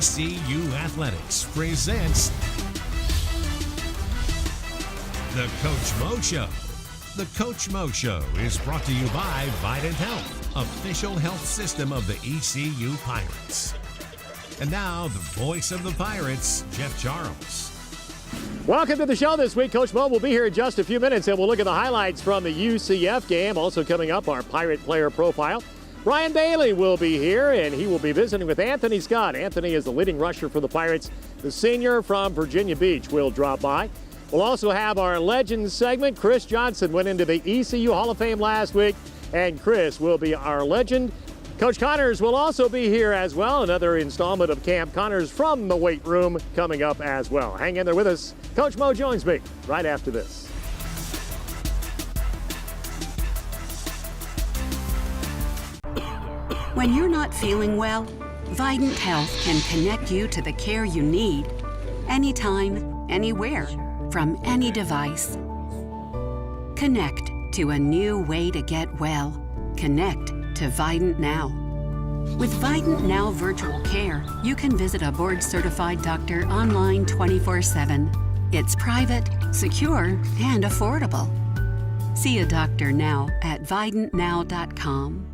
ECU Athletics presents The Coach Mo Show. The Coach Mo Show is brought to you by Vidant Health, official health system of the ECU Pirates. And now, the voice of the Pirates, Jeff Charles. Welcome to the show this week. Coach Mo will be here in just a few minutes, and we'll look at the highlights from the UCF game. Also coming up, our Pirate player profile. Brian Bailey will be here, and he will be visiting with Anthony Scott. Anthony is the leading rusher for the Pirates. The senior from Virginia Beach will drop by. We'll also have our Legends segment. Chris Johnson went into the ECU Hall of Fame last week, and Chris will be our legend. Coach Connors will also be here as well. Another installment of Camp Connors from the weight room coming up as well. Hang in there with us. Coach Mo joins me right after this. When you're not feeling well, Vidant Health can connect you to the care you need anytime, anywhere, from any device. Connect to a new way to get well. Connect to Vidant Now. With Vidant Now Virtual Care, you can visit a board-certified doctor online 24/7. It's private, secure, and affordable. See a doctor now at vidantnow.com.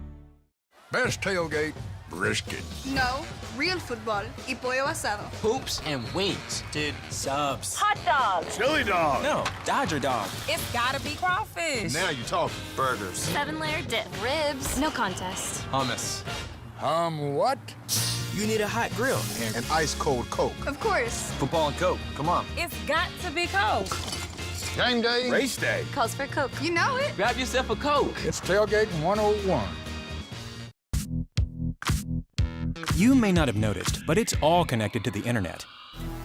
Best tailgate, brisket. No, real football y pollo asado. Hoops and wings. Dude, subs. Hot dog. Chili dog. No, Dodger dog. It's gotta be crawfish. Now you're talking. Burgers. 7-layer dip. Ribs. No contest. Hummus. What? You need a hot grill. And ice cold Coke. Of course. Football and Coke. Come on. It's got to be Coke. Game day. Race day. Calls for Coke. You know it. Grab yourself a Coke. It's Tailgate 101. You may not have noticed, but it's all connected to the internet.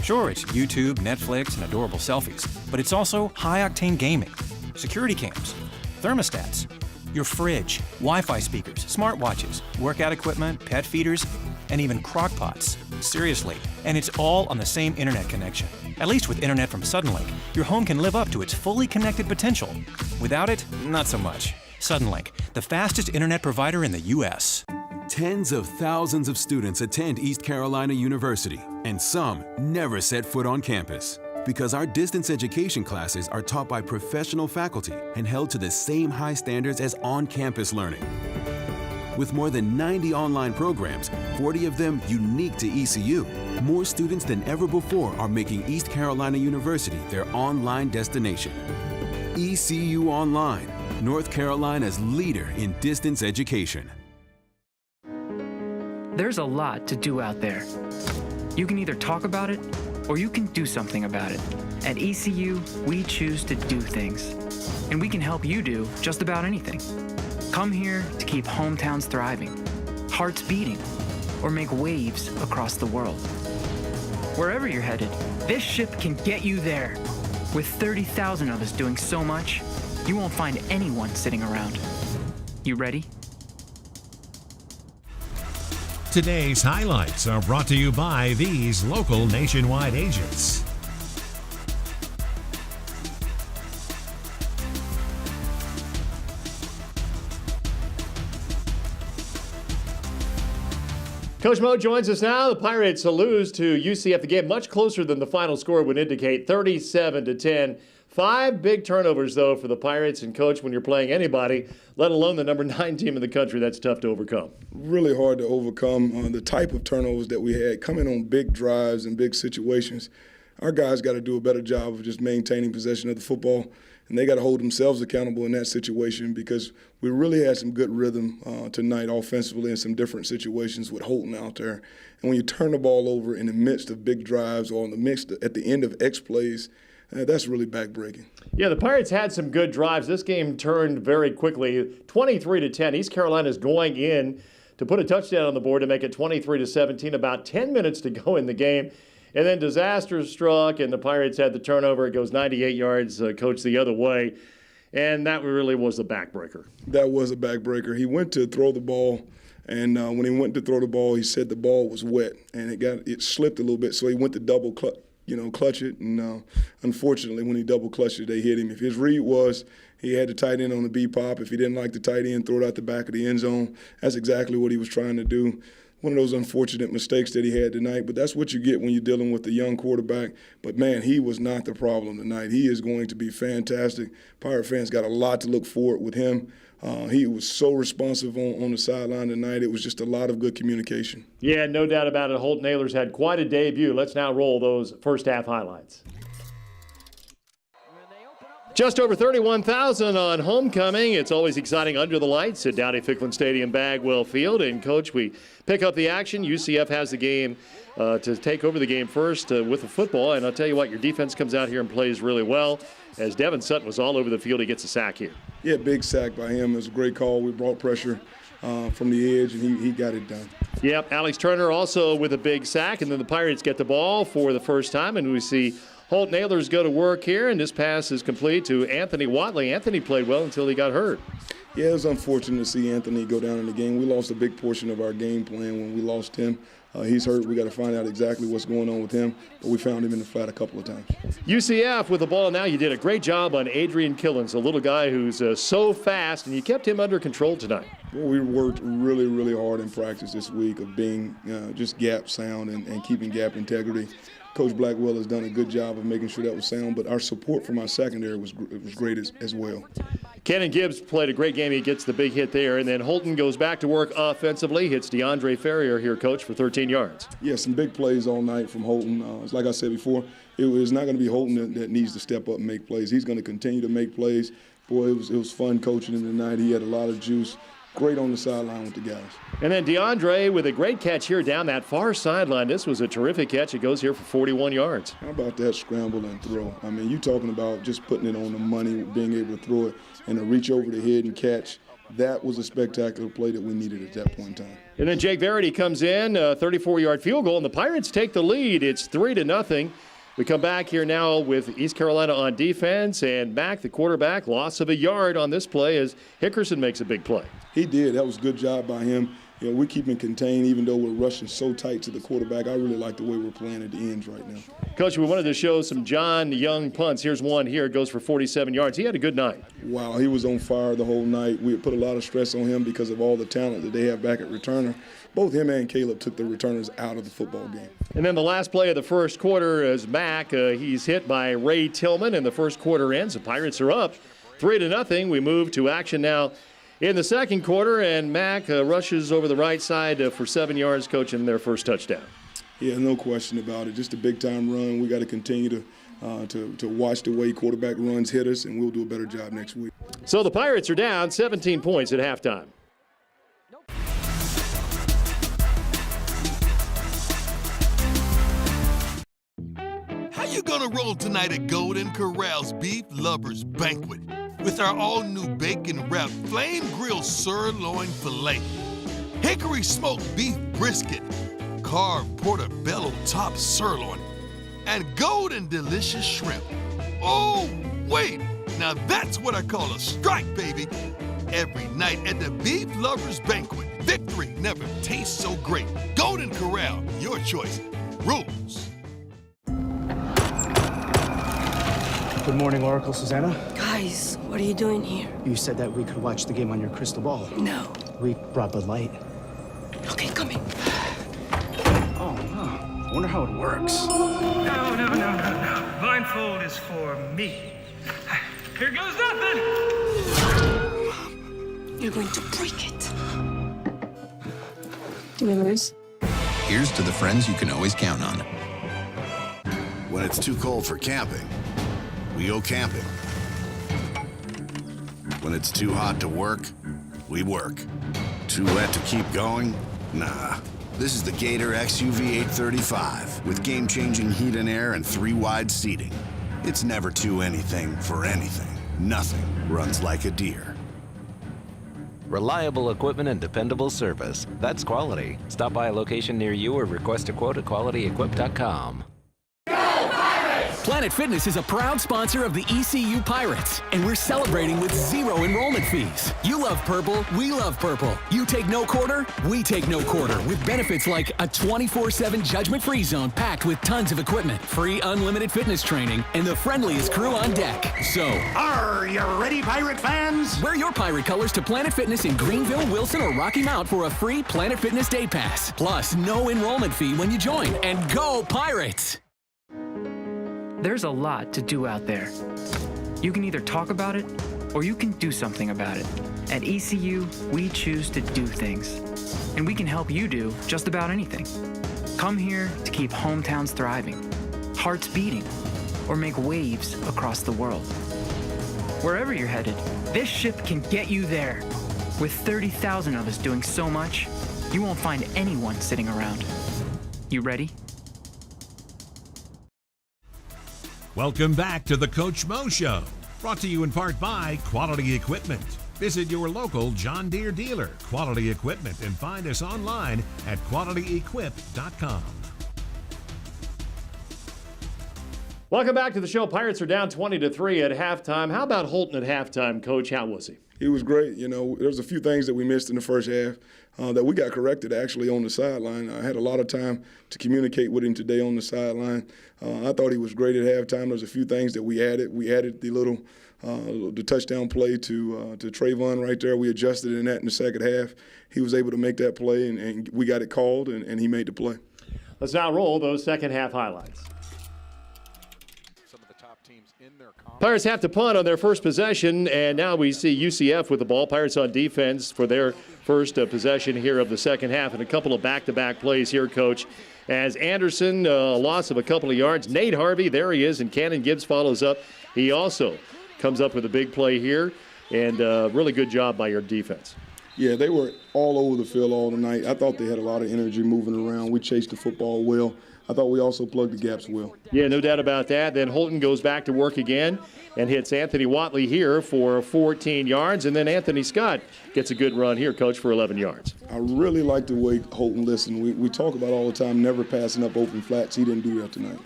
Sure, it's YouTube, Netflix, and adorable selfies, but it's also high-octane gaming, security cams, thermostats, your fridge, Wi-Fi speakers, smartwatches, workout equipment, pet feeders, and even crock-pots. Seriously, and it's all on the same internet connection. At least with internet from Suddenlink, your home can live up to its fully connected potential. Without it, not so much. Suddenlink, the fastest internet provider in the U.S. Tens of thousands of students attend East Carolina University, and some never set foot on campus. Because our distance education classes are taught by professional faculty and held to the same high standards as on-campus learning. With more than 90 online programs, 40 of them unique to ECU, more students than ever before are making East Carolina University their online destination. ECU Online, North Carolina's leader in distance education. There's a lot to do out there. You can either talk about it, or you can do something about it. At ECU, we choose to do things. And we can help you do just about anything. Come here to keep hometowns thriving, hearts beating, or make waves across the world. Wherever you're headed, this ship can get you there. With 30,000 of us doing so much, you won't find anyone sitting around. You ready? Today's highlights are brought to you by these local nationwide agents. Coach Mo joins us now. The Pirates lose to UCF. The game much closer than the final score would indicate, 37-10. 5 big turnovers, though, for the Pirates. And, Coach, when you're playing anybody, let alone the number 9 team in the country, that's tough to overcome. Really hard to overcome. The type of turnovers that we had coming on big drives and big situations. Our guys got to do a better job of just maintaining possession of the football, and they got to hold themselves accountable in that situation because we really had some good rhythm tonight offensively in some different situations with Holton out there. And when you turn the ball over in the midst of big drives or in the midst at the end of X plays, that's really backbreaking. Yeah, the Pirates had some good drives. This game turned very quickly, 23-10. East Carolina is going in to put a touchdown on the board to make it 23-17. About 10 minutes to go in the game. And then disaster struck, and the Pirates had the turnover. It goes 98 yards, Coach, the other way. And that really was the backbreaker. That was a backbreaker. He went to throw the ball, and when he went to throw the ball, he said the ball was wet, and it slipped a little bit, so he went to double clutch it. And unfortunately, when he double clutched it, they hit him. If his read was he had the tight end on the B-pop, if he didn't like the tight end, throw it out the back of the end zone. That's exactly what he was trying to do. one of those unfortunate mistakes that he had tonight. But that's what you get when you're dealing with a young quarterback. But, man, he was not the problem tonight. He is going to be fantastic. Pirate fans got a lot to look forward with him. He was so responsive on the sideline tonight. It was just a lot of good communication. Yeah, no doubt about it. Holton Ahlers had quite a debut. Let's now roll those first half highlights. Just over 31,000 on homecoming. It's always exciting under the lights at Dowdy-Ficklin Stadium, Bagwell Field. And, Coach, we pick up the action. UCF has the game to take over the game first with the football. And I'll tell you what, your defense comes out here and plays really well. As Devin Sutton was all over the field, he gets a sack here. Yeah, big sack by him. It was a great call. We brought pressure from the edge, and he got it done. Yep, Alex Turner also with a big sack. And then the Pirates get the ball for the first time, and we see Holton Ahlers go to work here, and this pass is complete to Anthony Watley. Anthony played well until he got hurt. Yeah, it was unfortunate to see Anthony go down in the game. We lost a big portion of our game plan when we lost him. He's hurt. We got to find out exactly what's going on with him, but we found him in the flat a couple of times. UCF with the ball now. You did a great job on Adrian Killens, a little guy who's so fast, and you kept him under control tonight. Well, we worked really, really hard in practice this week of being just gap sound and keeping gap integrity. Coach Blackwell has done a good job of making sure that was sound, but our support from our secondary was great as well. Cannon Gibbs played a great game. He gets the big hit there, and then Holton goes back to work offensively, hits DeAndre Ferrier here, Coach, for 13 yards. Yeah, some big plays all night from Holton. Like I said before, it was not going to be Holton that needs to step up and make plays. He's going to continue to make plays. Boy, it was fun coaching him tonight. He had a lot of juice. Great on the sideline with the guys. And then DeAndre with a great catch here down that far sideline. This was a terrific catch. It goes here for 41 yards. How about that scramble and throw? I mean, you talking about just putting it on the money, being able to throw it and to reach over the head and catch. That was a spectacular play that we needed at that point in time. And then Jake Verity comes in, a 34-yard field goal, and the Pirates take the lead. It's 3-0. We come back here now with East Carolina on defense, and Mack, the quarterback, loss of a yard on this play as Hickerson makes a big play. He did. That was a good job by him. You know, we keep him contained even though we're rushing so tight to the quarterback. I really like the way we're playing at the ends right now. Coach, we wanted to show some John Young punts. Here's one here. It goes for 47 yards. He had a good night. Wow, he was on fire the whole night. We put a lot of stress on him because of all the talent that they have back at returner. Both him and Caleb took the returners out of the football game. And then the last play of the first quarter is Mack. He's hit by Ray Tillman, and the first quarter ends. The Pirates are up 3-0. We move to action now in the second quarter, and Mack rushes over the right side for 7 yards, coaching their first touchdown. Yeah, no question about it. Just a big-time run. We got to continue to watch the way quarterback runs hit us, and we'll do a better job next week. So the Pirates are down 17 points at halftime. How you gonna roll tonight at Golden Corral's Beef Lovers Banquet with our all-new bacon-wrapped flame-grilled sirloin filet, hickory smoked beef brisket, carved portobello top sirloin, and golden delicious shrimp? Oh, wait! Now that's what I call a strike, baby! Every night at the Beef Lovers Banquet, victory never tastes so great. Golden Corral, your choice. Rules. Good morning, Oracle Susanna. Guys, what are you doing here? You said that we could watch the game on your crystal ball. No. We brought Bud Light. Okay, come in. Oh, wow. Wonder how it works. No. Blindfold is for me. Here goes nothing. You're going to break it. Remember this? Here's to the friends you can always count on. When it's too cold for camping, we go camping. When it's too hot to work, we work. Too wet to keep going? Nah. This is the Gator XUV 835 with game-changing heat and air and 3 wide seating. It's never too anything for anything. Nothing runs like a deer. Reliable equipment and dependable service. That's quality. Stop by a location near you or request a quote at QualityEquip.com. Go Pirates! Planet Fitness is a proud sponsor of the ECU Pirates, and we're celebrating with 0 enrollment fees. You love purple, we love purple. You take no quarter, we take no quarter, with benefits like a 24/7 judgment-free zone packed with tons of equipment, free unlimited fitness training, and the friendliest crew on deck. So, are you ready, Pirate fans? Wear your Pirate colors to Planet Fitness in Greenville, Wilson, or Rocky Mount for a free Planet Fitness Day Pass. Plus, no enrollment fee when you join. And go Pirates! There's a lot to do out there. You can either talk about it, or you can do something about it. At ECU, we choose to do things. And we can help you do just about anything. Come here to keep hometowns thriving, hearts beating, or make waves across the world. Wherever you're headed, this ship can get you there. With 30,000 of us doing so much, you won't find anyone sitting around. You ready? Welcome back to the Coach Mo Show, brought to you in part by Quality Equipment. Visit your local John Deere dealer, Quality Equipment, and find us online at qualityequip.com. Welcome back to the show. Pirates are down 20-3 at halftime. How about Holton at halftime, Coach? How was he? He was great. You know, there's a few things that we missed in the first half that we got corrected actually on the sideline. I had a lot of time to communicate with him today on the sideline. I thought he was great at halftime. There's a few things that we added. We added the touchdown play to Trayvon right there. We adjusted in that in the second half. He was able to make that play, and we got it called, and he made the play. Let's now roll those second half highlights. Pirates have to punt on their first possession, and now we see UCF with the ball. Pirates on defense for their first possession here of the second half, and a couple of back-to-back plays here, Coach. As Anderson, a loss of a couple of yards. Nate Harvey, there he is, and Cannon Gibbs follows up. He also comes up with a big play here, and really good job by your defense. Yeah, they were all over the field all night. I thought they had a lot of energy moving around. We chased the football well. I thought we also plugged the gaps well. Yeah, no doubt about that. Then Holton goes back to work again and hits Anthony Watley here for 14 yards. And then Anthony Scott gets a good run here, Coach, for 11 yards. I really like the way Holton listened. We talk about all the time never passing up open flats. He didn't do that tonight.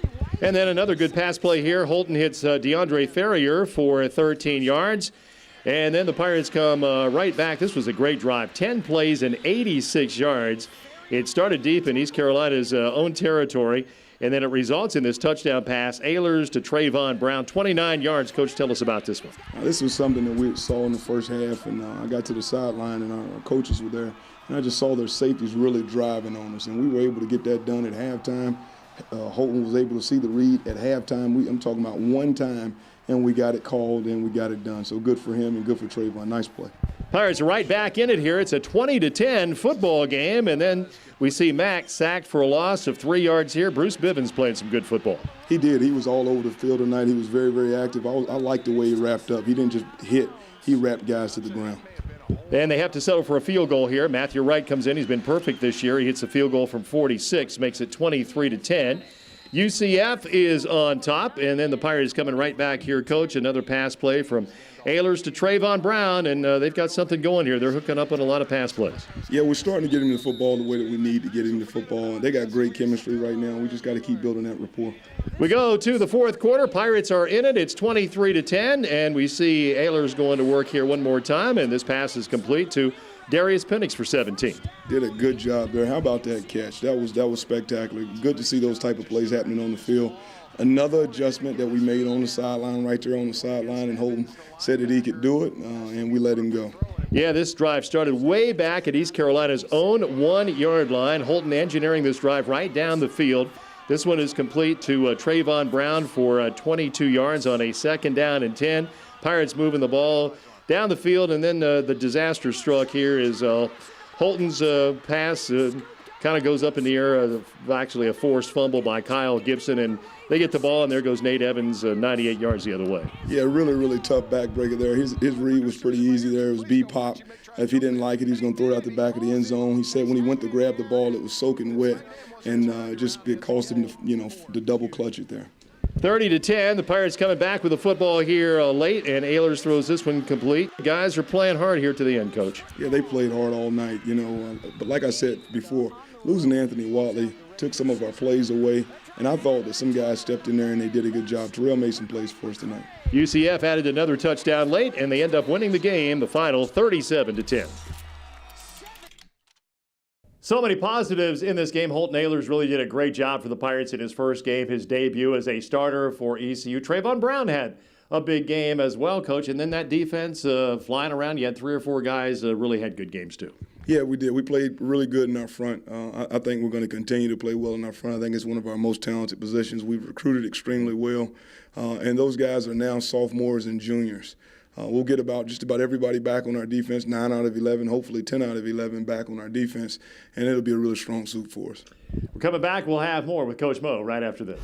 And then another good pass play here. Holton hits DeAndre Ferrier for 13 yards. And then the Pirates come right back. This was a great drive. 10 plays and 86 yards. It started deep in East Carolina's own territory, and then it results in this touchdown pass. Ehlers to Trayvon Brown, 29 yards. Coach, tell us about this one. This was something that we saw in the first half, and I got to the sideline, and our coaches were there, and I just saw their safeties really driving on us, and we were able to get that done at halftime. Holton was able to see the read at halftime. I'm talking about one time, and we got it called, and we got it done. So good for him and good for Trayvon. Nice play. Pirates are right back in it here. It's a 20-10 football game, and then we see Mack sacked for a loss of 3 yards here. Bruce Bivens playing some good football. He did. He was all over the field tonight. He was very, very active. I liked the way he wrapped up. He didn't just hit. He wrapped guys to the ground. And they have to settle for a field goal here. Matthew Wright comes in. He's been perfect this year. He hits a field goal from 46, makes it 23-10. UCF is on top, and then the Pirates coming right back here, Coach. Another pass play from Ehlers to Trayvon Brown, and they've got something going here. They're hooking up on a lot of pass plays. Yeah, we're starting to get into football the way that we need to get into football. They got great chemistry right now. We just got to keep building that rapport. We go to the fourth quarter. Pirates are in it. It's 23-10, and we see Ehlers going to work here one more time, and this pass is complete to Darius Penix for 17. Did a good job there. How about that catch? That was spectacular. Good to see those type of plays happening on the field. Another adjustment that we made on the sideline, right there on the sideline, and Holton said that he could do it, and we let him go. Yeah, this drive started way back at East Carolina's own 1-yard line. Holton engineering this drive right down the field. This one is complete to Trayvon Brown for 22 yards on a 2nd down and 10. Pirates moving the ball down the field, and then the disaster struck here is Holton's pass kind of goes up in the air, actually a forced fumble by Kyle Gibson, and they get the ball, and there goes Nate Evans 98 yards the other way. Yeah, really, really tough backbreaker there. His read was pretty easy there. It was B-pop. If he didn't like it, he was going to throw it out the back of the end zone. He said when he went to grab the ball, it was soaking wet, and it cost him to double clutch it there. 30-10, the Pirates coming back with the football here late, and Ehlers throws this one complete. Guys are playing hard here to the end, Coach. Yeah, they played hard all night, but like I said before, losing Anthony Watley took some of our plays away. And I thought that some guys stepped in there and they did a good job. Terrell made some plays for us tonight. UCF added another touchdown late, and they end up winning the game, the final 37-10. So many positives in this game. Holton Ahlers really did a great job for the Pirates in his first game, his debut as a starter for ECU. Trayvon Brown had a big game as well, Coach. And then that defense flying around. You had 3 or 4 guys really had good games too. Yeah, we did. We played really good in our front. I think we're going to continue to play well in our front. I think it's one of our most talented positions. We've recruited extremely well, and those guys are now sophomores and juniors. We'll get just about everybody back on our defense, 9 out of 11, hopefully 10 out of 11 back on our defense, and it'll be a really strong suit for us. We're coming back. We'll have more with Coach Mo right after this.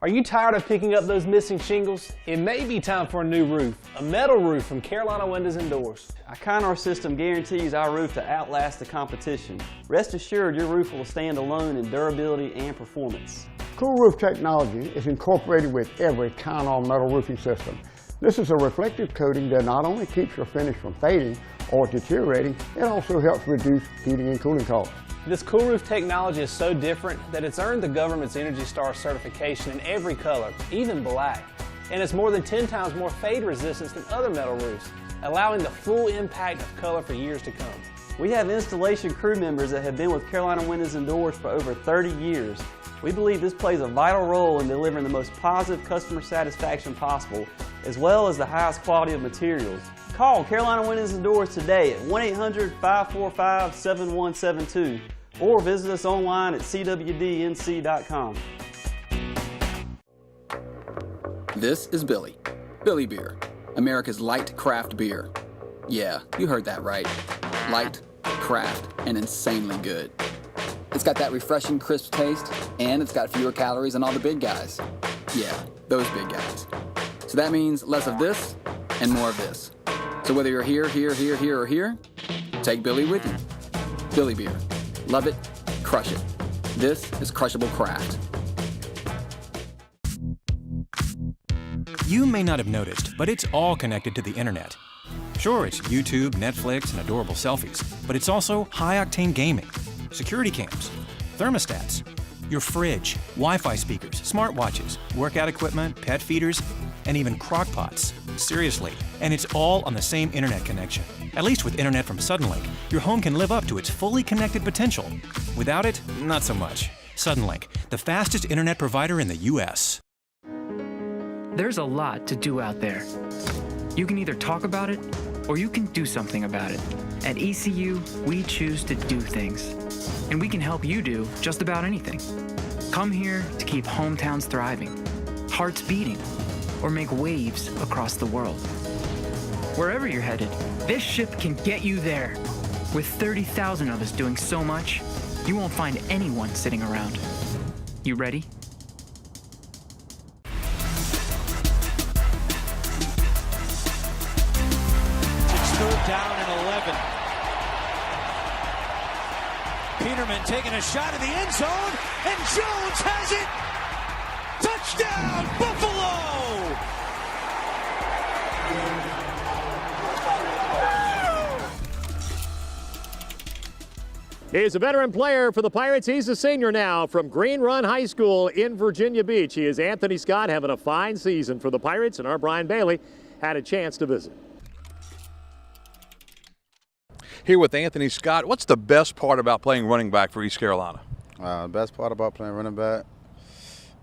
Are you tired of picking up those missing shingles? It may be time for a new roof, a metal roof from Carolina Windows and Doors. Our Kynar system guarantees our roof to outlast the competition. Rest assured your roof will stand alone in durability and performance. Cool Roof technology is incorporated with every Kynar metal roofing system. This is a reflective coating that not only keeps your finish from fading or deteriorating, it also helps reduce heating and cooling costs. This Cool Roof technology is so different that it's earned the government's Energy Star certification in every color, even black. And it's more than 10 times more fade resistance than other metal roofs, allowing the full impact of color for years to come. We have installation crew members that have been with Carolina Windows and Doors for over 30 years. We believe this plays a vital role in delivering the most positive customer satisfaction possible, as well as the highest quality of materials. Call Carolina Windows and Doors today at 1-800-545-7172 or visit us online at cwdnc.com. This is Billy. Billy Beer, America's light craft beer. Yeah, you heard that right. Light, craft, and insanely good. It's got that refreshing, crisp taste, and it's got fewer calories than all the big guys. Yeah, those big guys. So that means less of this and more of this. So whether you're here, or here, take Billy with you. Billy Beer. Love it, crush it. This is crushable craft. You may not have noticed, but it's all connected to the internet. Sure, it's YouTube, Netflix, and adorable selfies, but it's also high-octane gaming, security cams, thermostats, your fridge, Wi-Fi speakers, smartwatches, workout equipment, pet feeders, and even crock pots. Seriously. And it's all on the same internet connection. At least with internet from Suddenlink, your home can live up to its fully connected potential. Without it, not so much. Suddenlink, the fastest internet provider in the U.S. There's a lot to do out there. You can either talk about it, or you can do something about it. At ECU, we choose to do things. And we can help you do just about anything. Come here to keep hometowns thriving, hearts beating, or make waves across the world. Wherever you're headed, this ship can get you there. With 30,000 of us doing so much, you won't find anyone sitting around. You ready? It's third down and 11. Peterman taking a shot in the end zone, and Jones has it! Touchdown, Buffalo! He's a veteran player for the Pirates. He's a senior now from Green Run High School in Virginia Beach. He is Anthony Scott, having a fine season for the Pirates, and our Brian Bailey had a chance to visit. Here with Anthony Scott, what's the best part about playing running back for East Carolina? The best part about playing running back,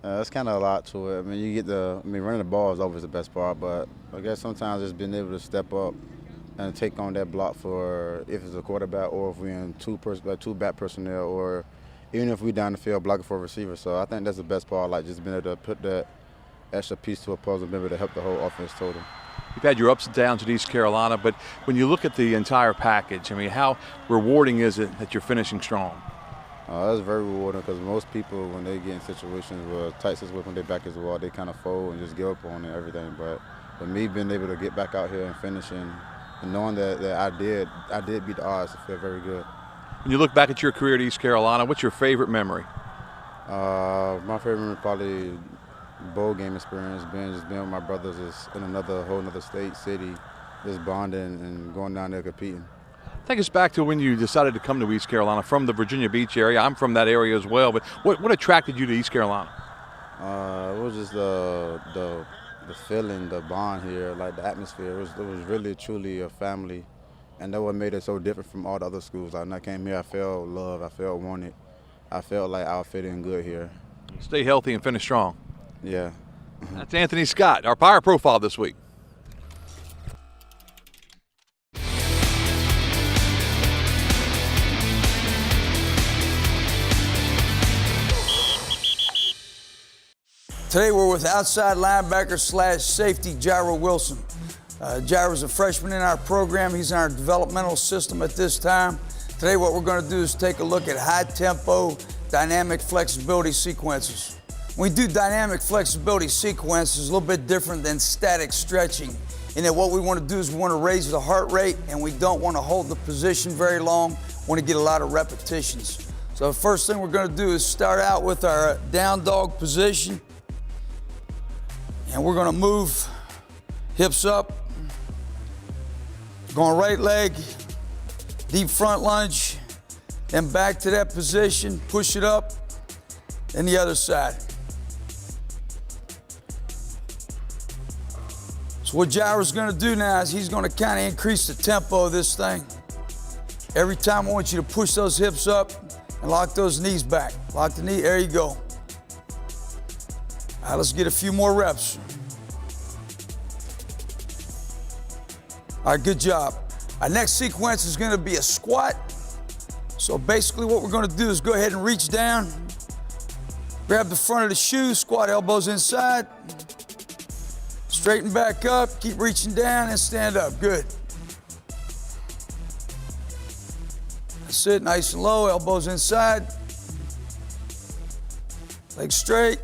it's kind of a lot to it. I mean, running the ball is always the best part, but I guess sometimes just being able to step up and take on that block for if it's a quarterback or if we're in two back personnel or even if we down the field blocking for a receiver. So I think that's the best part, like just being able to put that extra piece to a puzzle, being able to help the whole offense total. You've had your ups and downs at East Carolina, but when you look at the entire package, I mean, how rewarding is it that you're finishing strong? That's very rewarding because most people, when they get in situations where tight situations, when they back against the wall, they kind of fold and just give up on it and everything. But for me, being able to get back out here and finishing, and knowing that I did beat the odds, I feel very good. When you look back at your career at East Carolina, what's your favorite memory? My favorite memory is probably bowl game experience, being with my brothers in whole another state, city, just bonding and going down there competing. Take us back to when you decided to come to East Carolina from the Virginia Beach area. I'm from that area as well, but what attracted you to East Carolina? It was just the feeling, the bond here, like the atmosphere. It was really, truly a family, and that what made it so different from all the other schools. Like, when I came here, I felt loved, I felt wanted. I felt like I would fit in good here. Stay healthy and finish strong. Yeah. That's Anthony Scott, our Pirate Profile this week. Today we're with outside linebacker / safety Jairo Wilson. Jairo's a freshman in our program. He's in our developmental system at this time. Today what we're going to do is take a look at high-tempo dynamic flexibility sequences. When we do dynamic flexibility sequences, it's a little bit different than static stretching, in that what we want to do is we want to raise the heart rate, and we don't want to hold the position very long. We want to get a lot of repetitions. So the first thing we're going to do is start out with our down dog position. And we're going to move hips up, going right leg, deep front lunge, then back to that position, push it up, and the other side. So what Jairo's going to do now is he's going to kind of increase the tempo of this thing. Every time I want you to push those hips up and lock those knees back. Lock the knee, there you go. All right, let's get a few more reps. All right, good job. Our next sequence is going to be a squat. So basically what we're going to do is go ahead and reach down, grab the front of the shoe, squat elbows inside, straighten back up, keep reaching down and stand up. Good. That's it, nice and low, elbows inside, legs straight.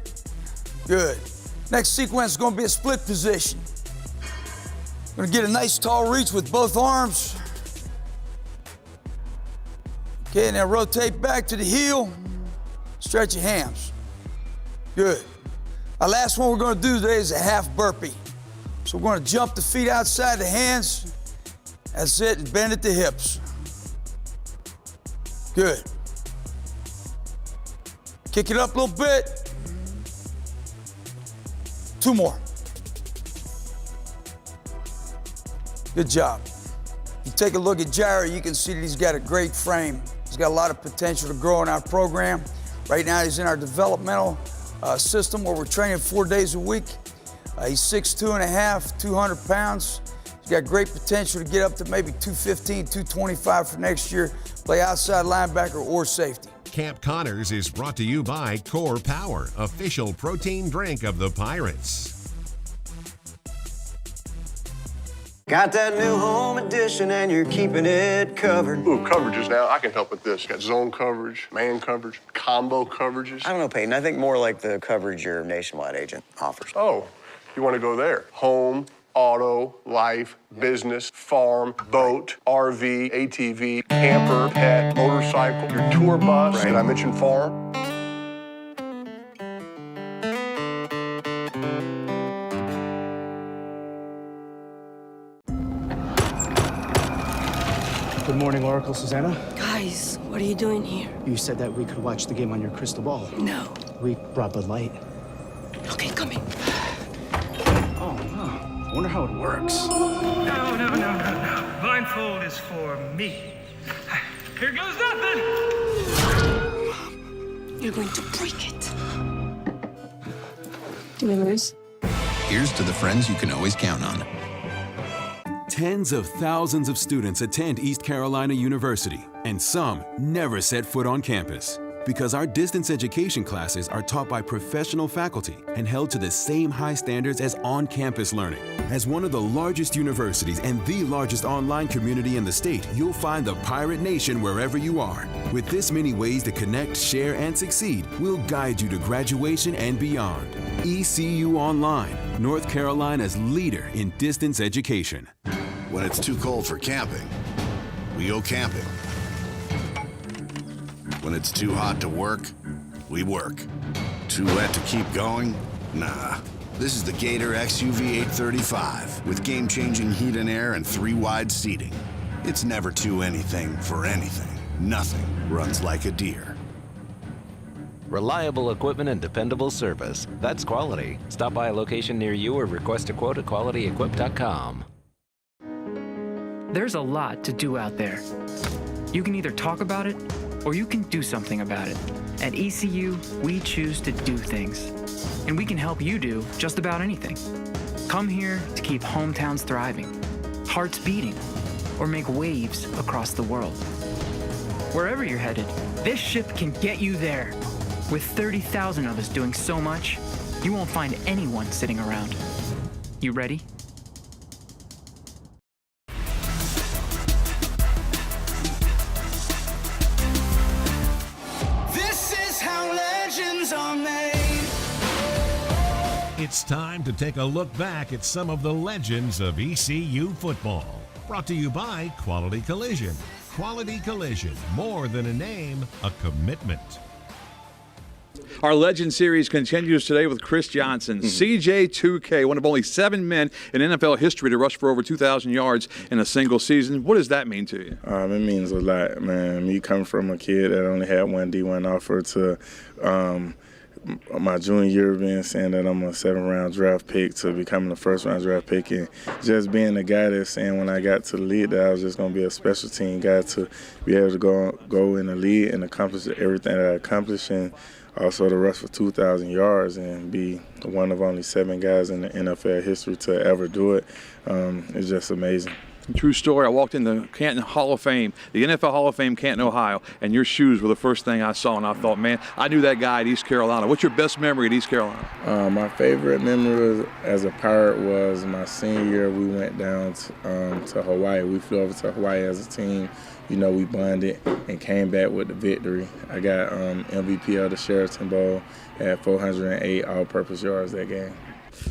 Good. Next sequence is going to be a split position. Going to get a nice tall reach with both arms. Okay, now rotate back to the heel. Stretch your hams. Good. Our last one we're going to do today is a half burpee. So we're going to jump the feet outside the hands. That's it, and bend at the hips. Good. Kick it up a little bit. 2 more. Good job. You take a look at Jairo, you can see that he's got a great frame. He's got a lot of potential to grow in our program. Right now he's in our developmental system where we're training 4 days a week. He's 6'2½", 200 pounds. He's got great potential to get up to maybe 215, 225 for next year, play outside linebacker or safety. Camp Connors is brought to you by Core Power, official protein drink of the Pirates. Got that new home edition and you're keeping it covered. Ooh, coverages now. I can help with this. Got zone coverage, man coverage, combo coverages. I don't know, Peyton. I think more like the coverage your Nationwide agent offers. Oh, you want to go there. Home, auto, life, business, farm, boat, RV, ATV, camper, pet, motorcycle, your tour bus. Right. Did I mention farm? Good morning, Oracle Susanna. Guys, what are you doing here? You said that we could watch the game on your crystal ball. No. We brought Bud Light. Okay, coming. Oh, wow. I wonder how it works. No. Blindfold is for me. Here goes nothing. You're going to break it. Did we lose? Here's to the friends you can always count on. Tens of thousands of students attend East Carolina University, and some never set foot on campus. Because our distance education classes are taught by professional faculty and held to the same high standards as on-campus learning. As one of the largest universities and the largest online community in the state, you'll find the Pirate Nation wherever you are. With this many ways to connect, share, and succeed, we'll guide you to graduation and beyond. ECU Online, North Carolina's leader in distance education. When it's too cold for camping, we go camping. When it's too hot to work, we work. Too wet to keep going? Nah. This is the Gator XUV 835 with game-changing heat and air and 3 wide seating. It's never too anything for anything. Nothing runs like a deer. Reliable equipment and dependable service. That's quality. Stop by a location near you or request a quote at QualityEquip.com. There's a lot to do out there. You can either talk about it or you can do something about it. At ECU, we choose to do things. And we can help you do just about anything. Come here to keep hometowns thriving, hearts beating, or make waves across the world. Wherever you're headed, this ship can get you there. With 30,000 of us doing so much, you won't find anyone sitting around. You ready? It's time to take a look back at some of the legends of ECU football. Brought to you by Quality Collision. Quality Collision, more than a name, a commitment. Our Legend Series continues today with Chris Johnson, CJ2K, one of only 7 men in NFL history to rush for over 2,000 yards in a single season. What does that mean to you? It means a lot, man. Me coming from a kid that only had one D1 offer to my junior year being saying that I'm a 7th-round draft pick to becoming a 1st-round draft pick, and just being the guy that's saying when I got to the league that I was just going to be a special team guy to be able to go in the league and accomplish everything that I accomplished, and also to rush for 2,000 yards and be one of only 7 guys in the NFL history to ever do it. It's just amazing. True story. I walked in the Canton Hall of Fame, the NFL Hall of Fame, Canton, Ohio, and your shoes were the first thing I saw, and I thought, man, I knew that guy at East Carolina. What's your best memory at East Carolina? My favorite memory as a Pirate was my senior year. We went down to Hawaii. We flew over to Hawaii as a team. You know, we bonded and came back with the victory. I got MVP of the Sheraton Bowl, had 408 all-purpose yards that game.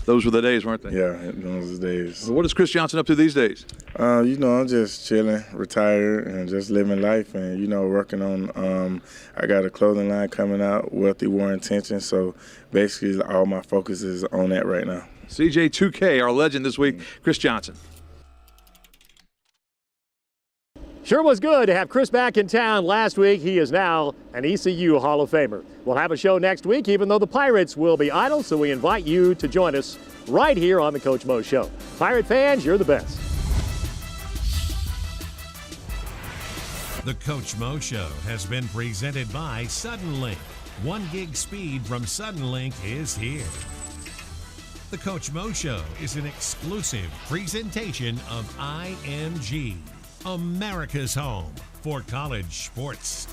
Those were the days, weren't they? Yeah, those were the days. What is Chris Johnson up to these days? You know, I'm just chilling, retired, and just living life, and, you know, working on, I got a clothing line coming out, Wealthy War Intentions, so basically all my focus is on that right now. CJ2K, our legend this week, Chris Johnson. Sure was good to have Chris back in town last week. He is now an ECU Hall of Famer. We'll have a show next week, even though the Pirates will be idle, so we invite you to join us right here on the Coach Mo Show. Pirate fans, you're the best. The Coach Mo Show has been presented by Suddenlink. 1 gig speed from Suddenlink is here. The Coach Mo Show is an exclusive presentation of IMG, America's home for college sports.